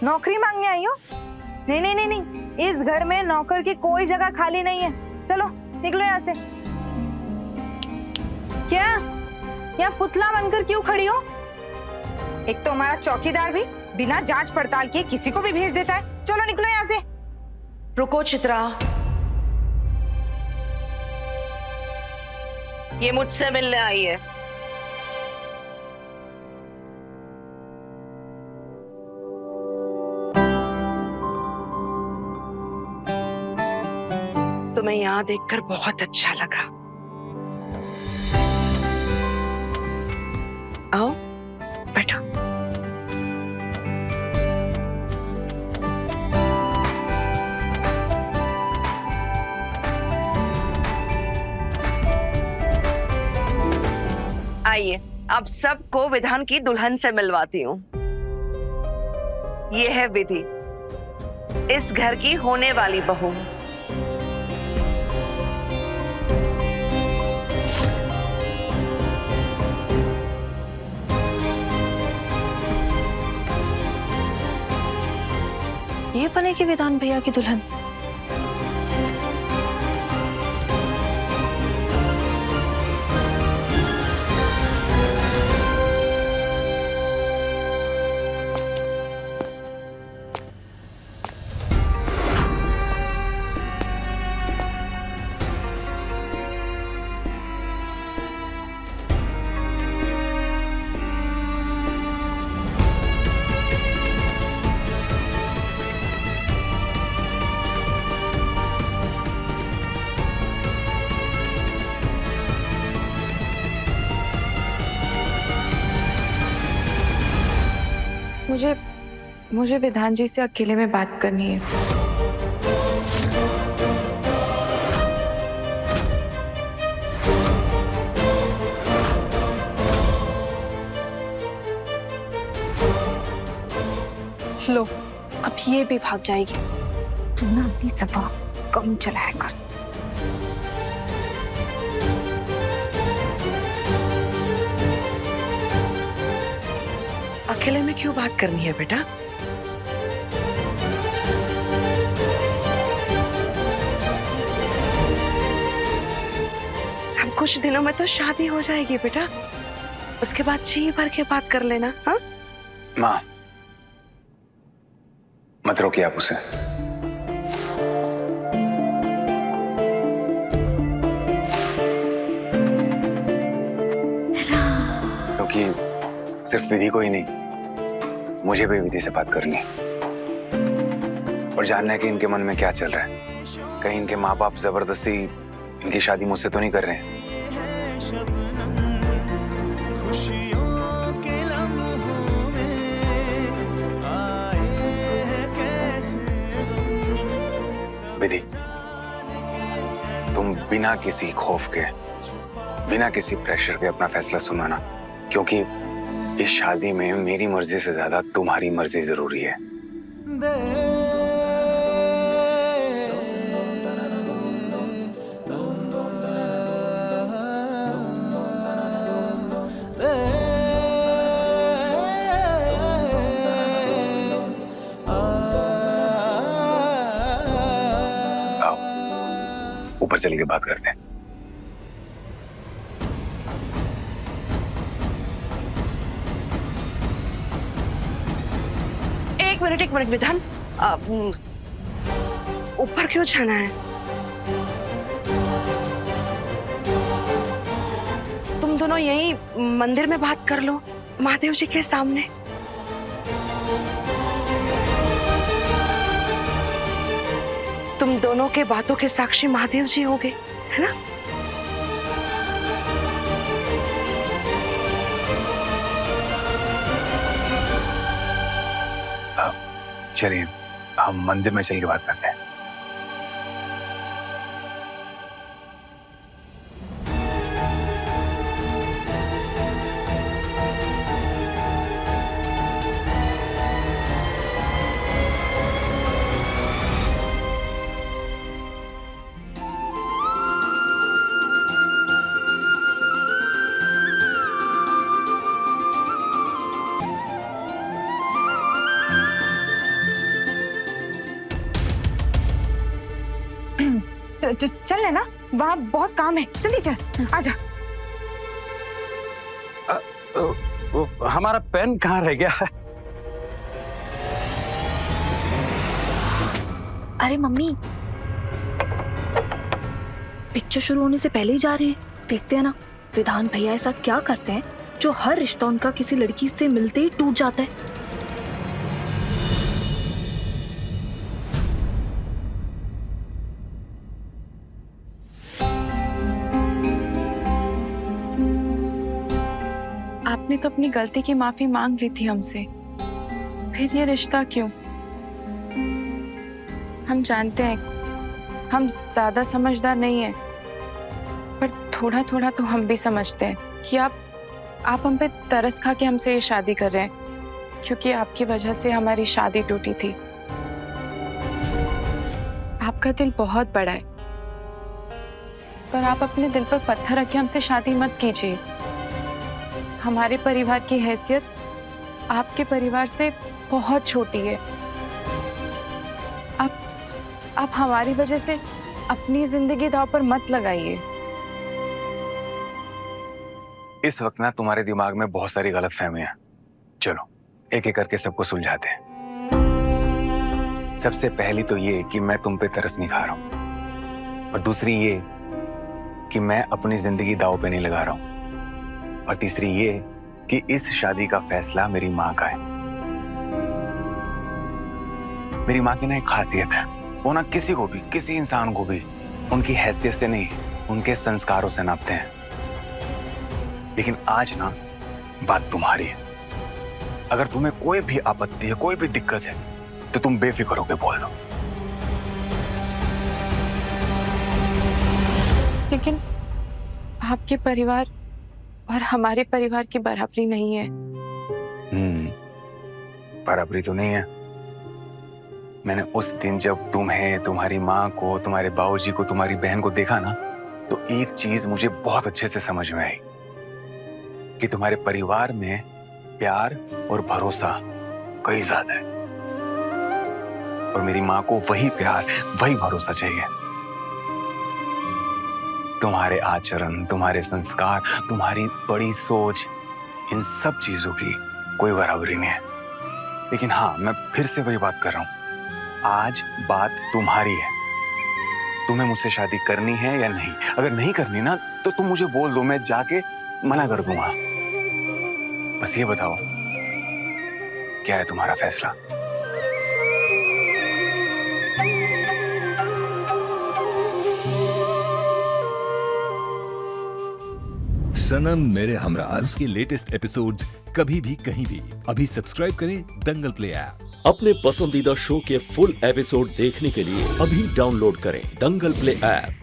नौकरी मांगने आई हो? नहीं नहीं नहीं नहीं, इस घर में नौकर की कोई जगह खाली नहीं है। चलो निकलो यहाँ से। क्या यहाँ पुतला बनकर क्यों खड़ी हो? एक तो हमारा चौकीदार भी बिना जांच पड़ताल किए किसी को भी भेज देता है। चलो निकलो यहाँ से। रुको चित्रा, ये मुझसे मिलने आई है। तुम्हें यहाँ देखकर बहुत अच्छा लगा। आओ बैठो। आइए, अब सबको विधान की दुल्हन से मिलवाती हूँ। ये है विधि, इस घर की होने वाली बहू। ये बनेगी विधान भैया की दुल्हन। मुझे विधान जी से अकेले में बात करनी है। लो, अब ये भी भाग जाएगी। तू ना अपनी जबान कम चलाया कर। अकेले में क्यों बात करनी है बेटा? अब कुछ दिनों में तो शादी हो जाएगी बेटा, उसके बाद जी भर के बात कर लेना। हाँ माँ, मत रोकिए आप उसे। क्योंकि सिर्फ विधि को ही नहीं, मुझे भी विधि से बात करनी है और जानना है कि इनके मन में क्या चल रहा है। कहीं इनके माँ बाप जबरदस्ती इनकी शादी मुझसे तो नहीं कर रहे हैं। विधि, तुम बिना किसी खौफ के, बिना किसी प्रेशर के अपना फैसला सुनाना, क्योंकि इस शादी में मेरी मर्जी से ज्यादा तुम्हारी मर्जी जरूरी है। आओ, ऊपर चलिए बात करते हैं। एक मिनट विधान, ऊपर क्यों जाना है? तुम दोनों यहीं मंदिर में बात कर लो, महादेव जी के सामने। तुम दोनों के बातों के साक्षी महादेव जी होंगे, है ना? चलिए हम मंदिर में चल के बात करते हैं। चल लेना, वहाँ बहुत काम है, जल्दी चल, आजा। हमारा पेन कहाँ रह गया है? अरे मम्मी, पिक्चर शुरू होने से पहले ही जा रहे हैं। देखते हैं ना विधान भैया ऐसा क्या करते हैं जो हर रिश्ता उनका किसी लड़की से मिलते ही टूट जाता है। आपने तो अपनी गलती की माफी मांग ली थी हमसे, फिर ये रिश्ता क्यों? हम जानते हैं हम ज्यादा समझदार नहीं हैं, पर थोड़ा थोड़ा तो हम भी समझते हैं कि आप हम पे तरस खा के हमसे ये शादी कर रहे हैं, क्योंकि आपकी वजह से हमारी शादी टूटी थी। आपका दिल बहुत बड़ा है, पर आप अपने दिल पर पत्थर रख के हमसे शादी मत कीजिए। हमारे परिवार की हैसियत आपके परिवार से बहुत छोटी है। आप हमारी वजह से अपनी जिंदगी दांव पर मत लगाइए। इस वक्त ना तुम्हारे दिमाग में बहुत सारी गलतफहमियां हैं। चलो एक एक करके सबको सुलझाते हैं। सबसे पहली तो ये कि मैं तुम पे तरस नहीं खा रहा हूं, और दूसरी ये कि मैं अपनी जिंदगी दांव पे नहीं लगा रहा हूं, और तीसरी ये कि इस शादी का फैसला मेरी माँ का है। मेरी माँ की ना एक खासियत है, वो ना किसी को भी, किसी इंसान को भी उनकी हैसियत से नहीं, उनके संस्कारों से नापते हैं। लेकिन आज ना बात तुम्हारी है। अगर तुम्हें कोई भी आपत्ति है, कोई भी दिक्कत है, तो तुम बेफिक्र होकर बोल दो। लेकिन आपके परिवार और हमारे परिवार की बराबरी नहीं है। बराबरी तो नहीं है। मैंने उस दिन जब तुम्हें, तुम्हारी माँ को, तुम्हारे बाबूजी को, तुम्हारी बहन को देखा ना, तो एक चीज मुझे बहुत अच्छे से समझ में आई कि तुम्हारे परिवार में प्यार और भरोसा कहीं ज्यादा है, और मेरी माँ को वही प्यार, वही भरोसा चाहिए। तुम्हारे आचरण, तुम्हारे संस्कार, तुम्हारी बड़ी सोच, इन सब चीजों की कोई बराबरी नहीं है। लेकिन हाँ, मैं फिर से वही बात कर रहा हूं, आज बात तुम्हारी है। तुम्हें मुझसे शादी करनी है या नहीं? अगर नहीं करनी ना, तो तुम मुझे बोल दो, मैं जाके मना कर दूंगा। बस ये बताओ, क्या है तुम्हारा फैसला? सनम मेरे हमराज के लेटेस्ट एपिसोड्स कभी भी कहीं भी अभी सब्सक्राइब करें दंगल प्ले ऐप। अपने पसंदीदा शो के फुल एपिसोड देखने के लिए अभी डाउनलोड करें दंगल प्ले ऐप।